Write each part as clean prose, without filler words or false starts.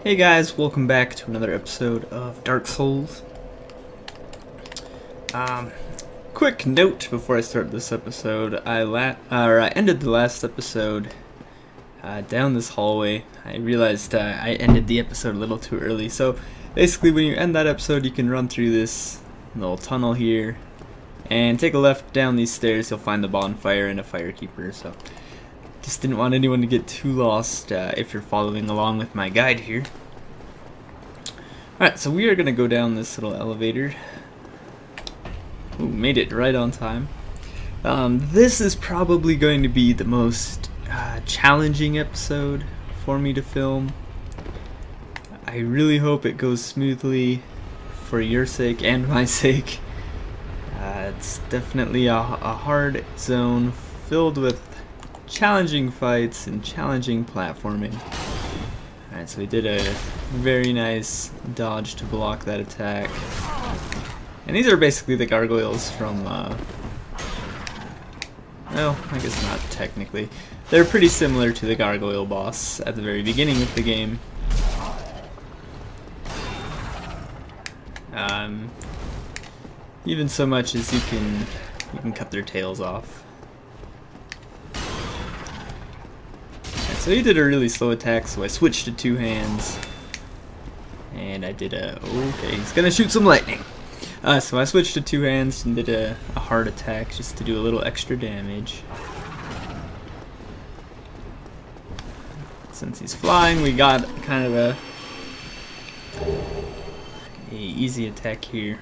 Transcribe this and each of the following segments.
Hey guys, welcome back to another episode of Dark Souls. Quick note before I start this episode. I ended the last episode down this hallway. I realized I ended the episode a little too early. So basically, when you end that episode, you can run through this little tunnel here and take a left down these stairs. You'll find the bonfire and a firekeeper. So just didn't want anyone to get too lost if you're following along with my guide here. Alright, so we are going to go down this little elevator. Ooh, made it right on time. This is probably going to be the most challenging episode for me to film. I really hope it goes smoothly for your sake and my sake. It's definitely a hard zone filled with challenging fights and challenging platforming. Alright, so we did a very nice dodge to block that attack. And these are basically the gargoyles from, well, I guess not technically. They're pretty similar to the gargoyle boss at the very beginning of the game. Even so much as you can cut their tails off. And so he did a really slow attack, so I switched to two hands. And I did okay, he's gonna shoot some lightning. So I switched to two hands and did a hard attack just to do a little extra damage. Since he's flying, we got kind of a easy attack here.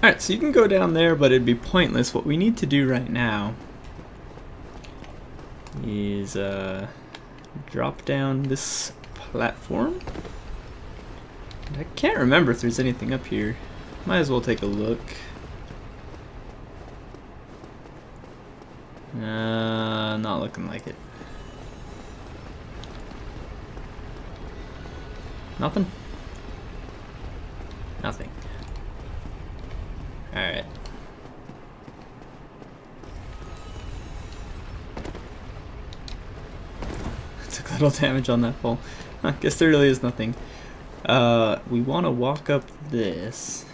Alright, so you can go down there, but it'd be pointless. What we need to do right now is drop down this platform. And I can't remember if there's anything up here. Might as well take a look. Not looking like it. Nothing? Nothing. Alright. Took a little damage on that fall. I guess there really is nothing. We want to walk up this.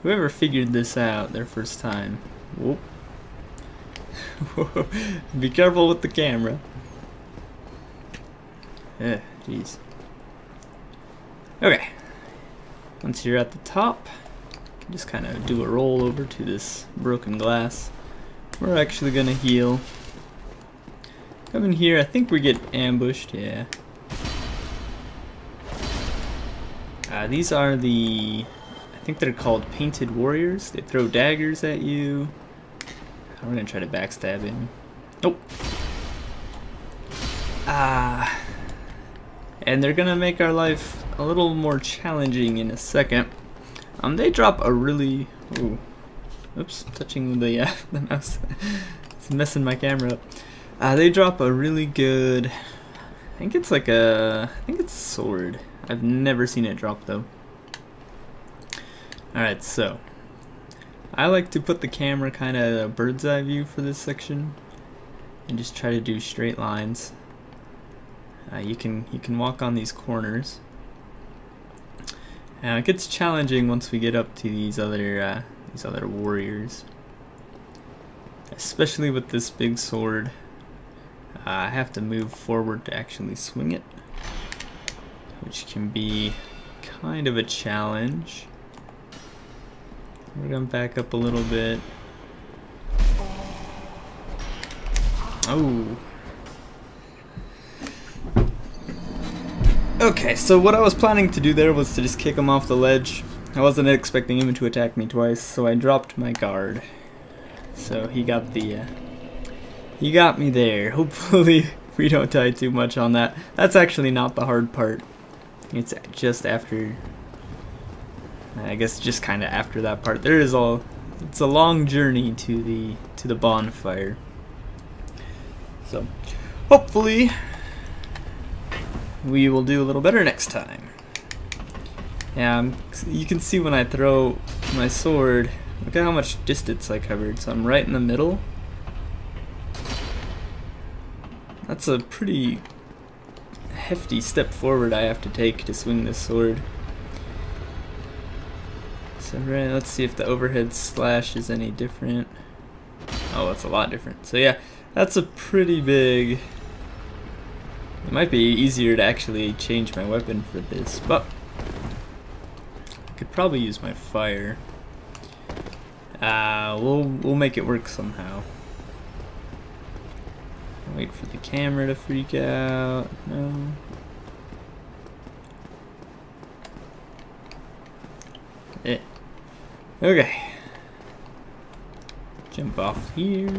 Whoever figured this out their first time. Whoop. Be careful with the camera. Jeez. Okay. Once you're at the top, you can just kind of do a roll over to this broken glass. We're actually gonna heal. Come in here. I think we get ambushed. Yeah. These are the, I think they're called painted warriors. They throw daggers at you. We're gonna try to backstab him. Nope. And they're gonna make our life a little more challenging in a second. They drop a really, oops, touching the mouse. It's messing my camera up. They drop a really good, I think it's a sword. I've never seen it drop though. Alright, so I like to put the camera kind of bird's eye view for this section and just try to do straight lines. You can walk on these corners. It gets challenging once we get up to these other warriors, especially with this big sword. I have to move forward to actually swing it, which can be kind of a challenge. We're gonna back up a little bit. Oh. Okay, so what I was planning to do there was to just kick him off the ledge. I wasn't expecting him to attack me twice, so I dropped my guard. So he got me there. Hopefully we don't die too much on that. That's actually not the hard part. It's just after, I guess just kind of after that part. It's a long journey to the bonfire. So hopefully we will do a little better next time. Yeah, you can see when I throw my sword, look at how much distance I covered. So I'm right in the middle. That's a pretty hefty step forward I have to take to swing this sword. So let's see if the overhead slash is any different. Oh, it's a lot different. So yeah, that's a pretty big... It might be easier to actually change my weapon for this, but I could probably use my fire. We'll make it work somehow. Wait for the camera to freak out. No. Okay. Jump off here.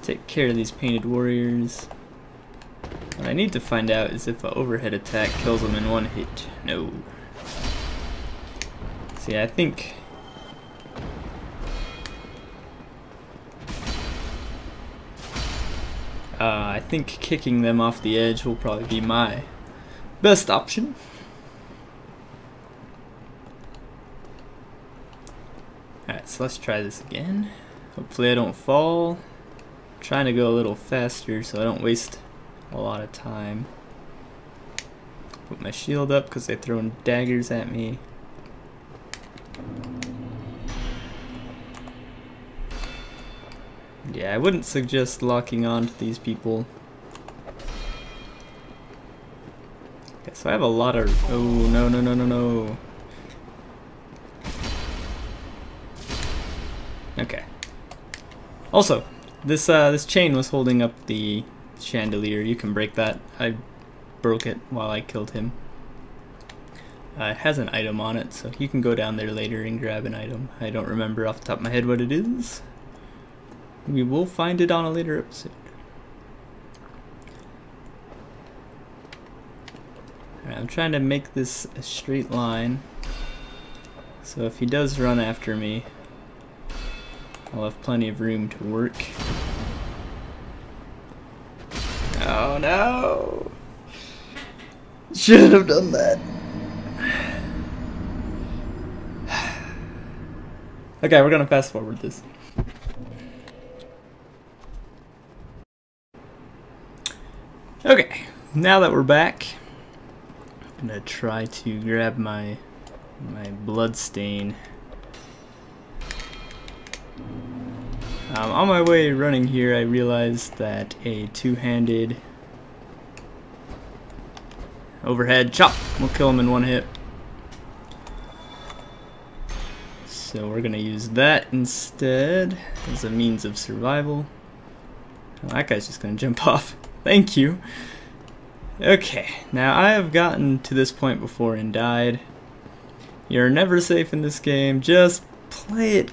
Take care of these painted warriors. What I need to find out is if an overhead attack kills them in one hit. No. See, I think... I think kicking them off the edge will probably be my best option. Alright, so let's try this again. Hopefully I don't fall. I'm trying to go a little faster so I don't waste a lot of time. Put my shield up because they're throwing daggers at me. Yeah, I wouldn't suggest locking on to these people. Okay, so I have a lot of... Oh, no, no, no, no, no. Okay. Also, this chain was holding up the chandelier. You can break that. I broke it while I killed him. It has an item on it, so you can go down there later and grab an item. I don't remember off the top of my head what it is. We will find it on a later episode. Alright, I'm trying to make this a straight line. So if he does run after me, I'll have plenty of room to work. Oh no! Shouldn't have done that. Okay, we're gonna fast forward this. Okay, now that we're back, I'm gonna try to grab my blood stain. On my way running here, I realized that a two-handed overhead chop will kill him in one hit. So we're gonna use that instead as a means of survival. Oh, that guy's just gonna jump off. Thank you. Okay, now I have gotten to this point before and died. You're never safe in this game. Just play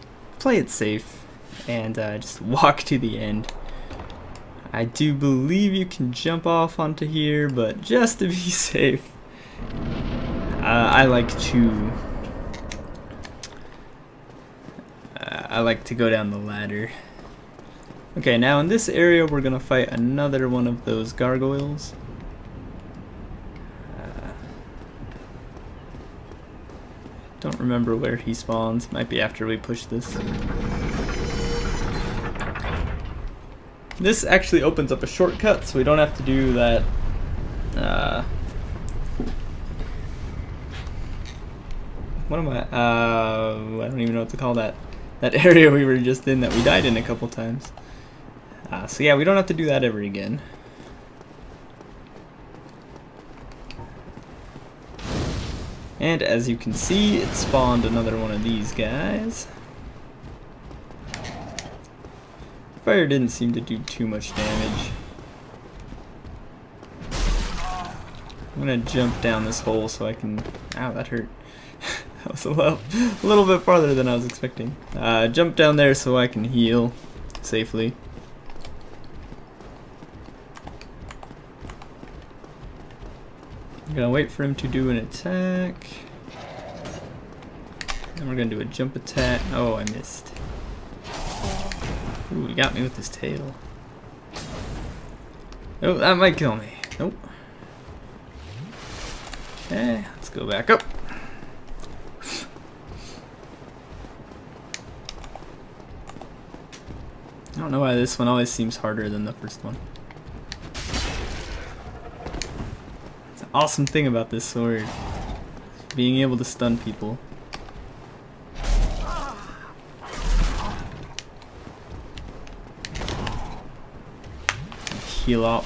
it safe, and just walk to the end. I do believe you can jump off onto here, but just to be safe, I like to go down the ladder. Okay, now in this area we're gonna fight another one of those gargoyles. Don't remember where he spawns. Might be after we push this. This actually opens up a shortcut, so we don't have to do that. What am I? I don't even know what to call that. That area we were just in that we died in a couple times. So yeah, we don't have to do that ever again. And as you can see, it spawned another one of these guys. Fire didn't seem to do too much damage. I'm gonna jump down this hole so I can... Ow, that hurt. That was a little bit farther than I was expecting. Jump down there so I can heal safely. I'm gonna wait for him to do an attack. Then we're gonna do a jump attack. Oh, I missed. Ooh, he got me with his tail. Oh, that might kill me. Nope. Okay, let's go back up. I don't know why this one always seems harder than the first one. awesome thing about this sword. Being able to stun people. Heal up.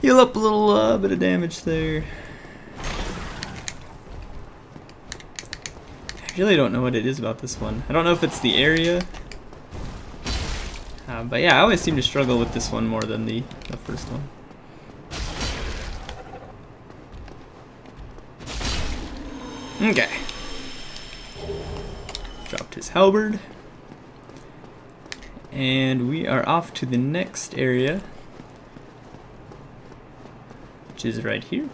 Heal up a little bit of damage there. I really don't know what it is about this one. I don't know if it's the area. But yeah, I always seem to struggle with this one more than the first one. Okay. Dropped his halberd. And we are off to the next area, which is right here.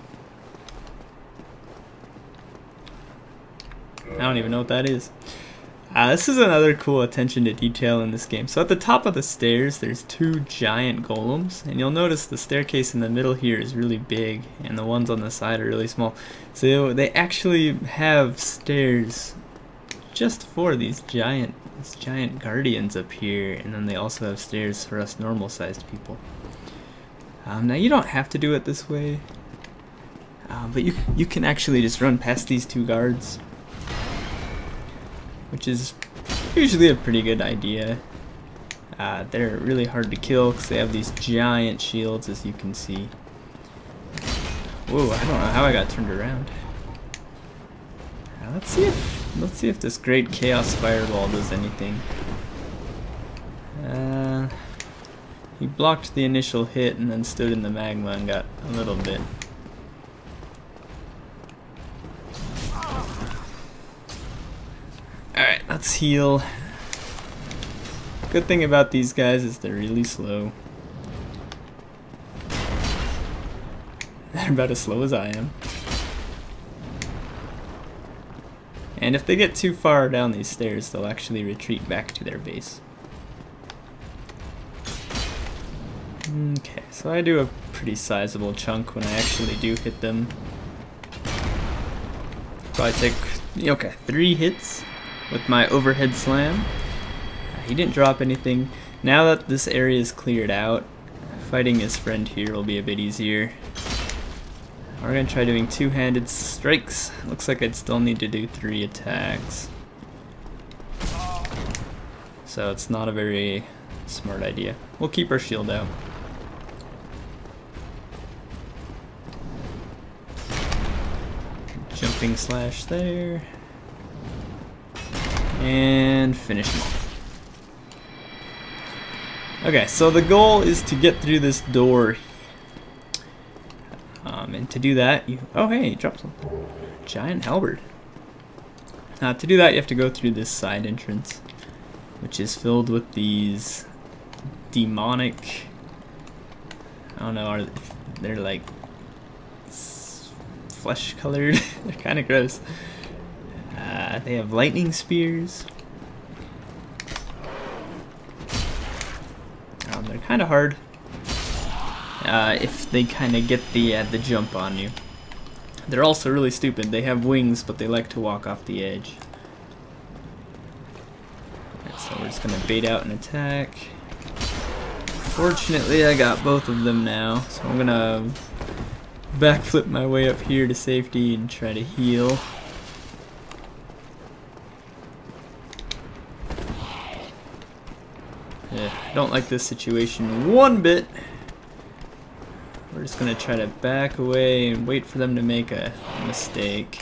I don't even know what that is. This is another cool attention to detail in this game. So at the top of the stairs, there's two giant golems, and you'll notice the staircase in the middle here is really big, and the ones on the side are really small. So they actually have stairs just for these giant guardians up here, and then they also have stairs for us normal-sized people. Now you don't have to do it this way, but you can actually just run past these two guards, which is usually a pretty good idea. They're really hard to kill because they have these giant shields, as you can see. Whoa, I don't know how I got turned around. Let's see if this great chaos fireball does anything. He blocked the initial hit and then stood in the magma and got a little bit. Alright, let's heal. Good thing about these guys is they're really slow. They're about as slow as I am. And if they get too far down these stairs, they'll actually retreat back to their base. Okay, so I do a pretty sizable chunk when I actually do hit them. Probably take, okay, 3 hits with my overhead slam. He didn't drop anything. Now that this area is cleared out, fighting his friend here will be a bit easier. We're going to try doing 2-handed strikes. Looks like I'd still need to do 3 attacks. So it's not a very smart idea. We'll keep our shield out. Jumping slash there. And finish him off. Okay, so the goal is to get through this door. And to do that, oh hey, he dropped something. Giant halberd. To do that, you have to go through this side entrance, which is filled with these demonic, I don't know, they're like flesh colored. They're kind of gross. They have lightning spears. They're kind of hard. If they kind of get the jump on you. They're also really stupid. They have wings, but they like to walk off the edge. Right, so we're just gonna bait out an attack. Fortunately, I got both of them now, so I'm gonna backflip my way up here to safety and try to heal. I don't like this situation one bit. We're just gonna try to back away and wait for them to make a mistake.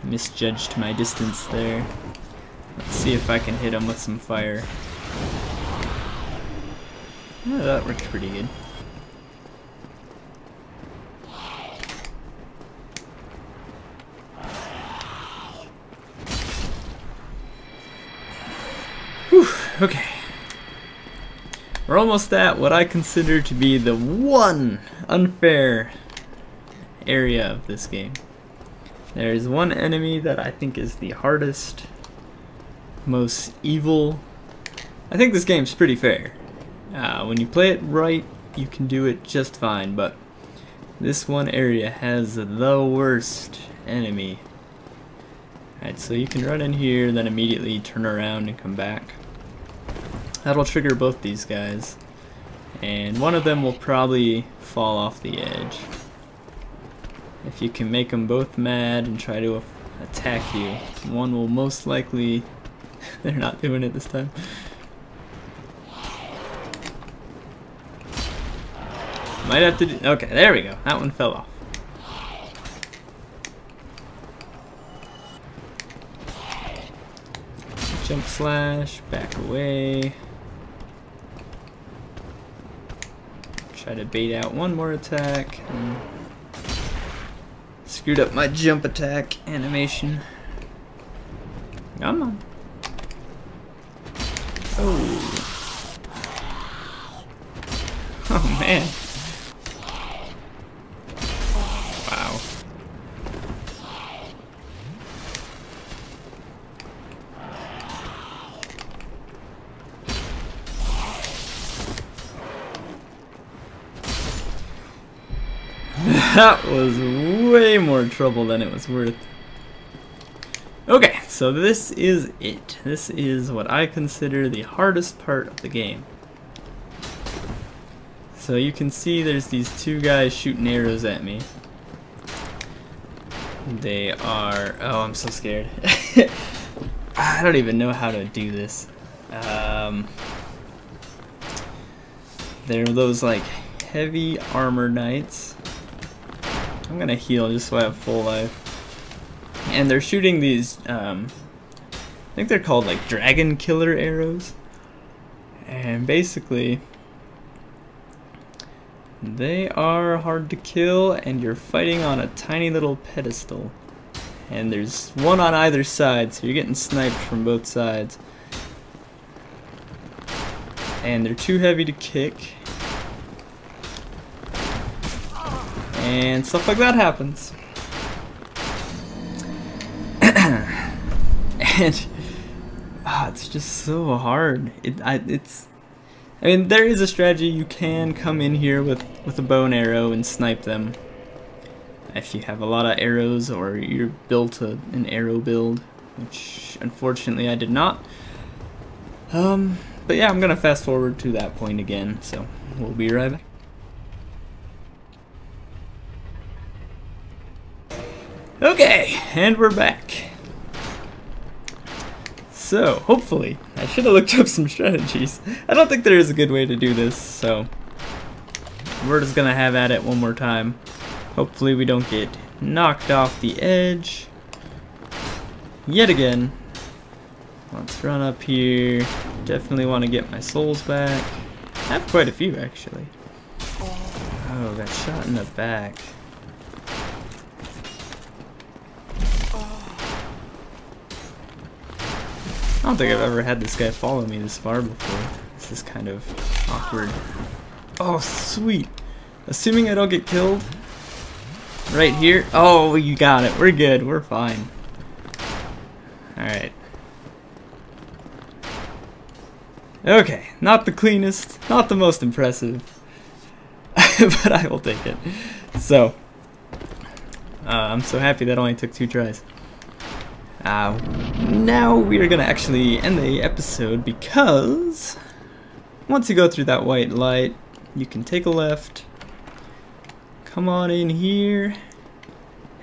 Misjudged my distance there. Let's see if I can hit him with some fire. Oh, that worked pretty good. Whew, okay. We're almost at what I consider to be the one unfair area of this game. There's one enemy that I think is the hardest, most evil. I think this game's pretty fair. When you play it right, you can do it just fine, but this one area has the worst enemy. Alright, so you can run in here, then immediately turn around and come back. That'll trigger both these guys. And one of them will probably fall off the edge. If you can make them both mad and try to attack you, one will most likely... they're not doing it this time. Might have to do... okay, there we go. That one fell off. Jump slash, back away. Try to bait out one more attack. And screwed up my jump attack animation. Come on. Oh. Oh man. Wow. That was way more trouble than it was worth. Okay, so this is it. This is what I consider the hardest part of the game. So you can see there's these two guys shooting arrows at me. They are... oh, I'm so scared. I don't even know how to do this. They're those like heavy armor knights. I'm gonna heal just so I have full life. And they're shooting these, I think they're called like dragon killer arrows. And basically, they are hard to kill, and you're fighting on a tiny little pedestal. And there's one on either side, so you're getting sniped from both sides. And they're too heavy to kick. And stuff like that happens. And it's just so hard. I mean, there is a strategy. You can come in here with a bow and arrow and snipe them if you have a lot of arrows, or you're built an arrow build, which unfortunately I did not. But yeah, I'm gonna fast forward to that point again, so we'll be right back. Okay, and we're back. So, hopefully, I should have looked up some strategies. I don't think there is a good way to do this, so we're just gonna have at it one more time. Hopefully we don't get knocked off the edge yet again. Let's run up here. Definitely want to get my souls back. I have quite a few, actually. Oh, got shot in the back. I don't think I've ever had this guy follow me this far before. This is kind of awkward. Oh, sweet. Assuming I don't get killed. Right here. Oh, you got it. We're good. We're fine. Alright. Okay. Not the cleanest. Not the most impressive. But I will take it. So. I'm so happy that only took 2 tries. Now we are going to actually end the episode, because once you go through that white light, you can take a left, come on in here,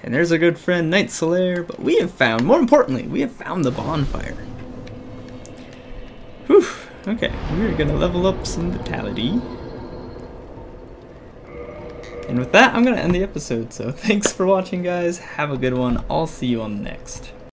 and there's our good friend Knight Solaire. But we have found, more importantly, we have found the bonfire. Whew, okay, we're going to level up some vitality. And with that, I'm going to end the episode, so thanks for watching, guys. Have a good one. I'll see you on the next.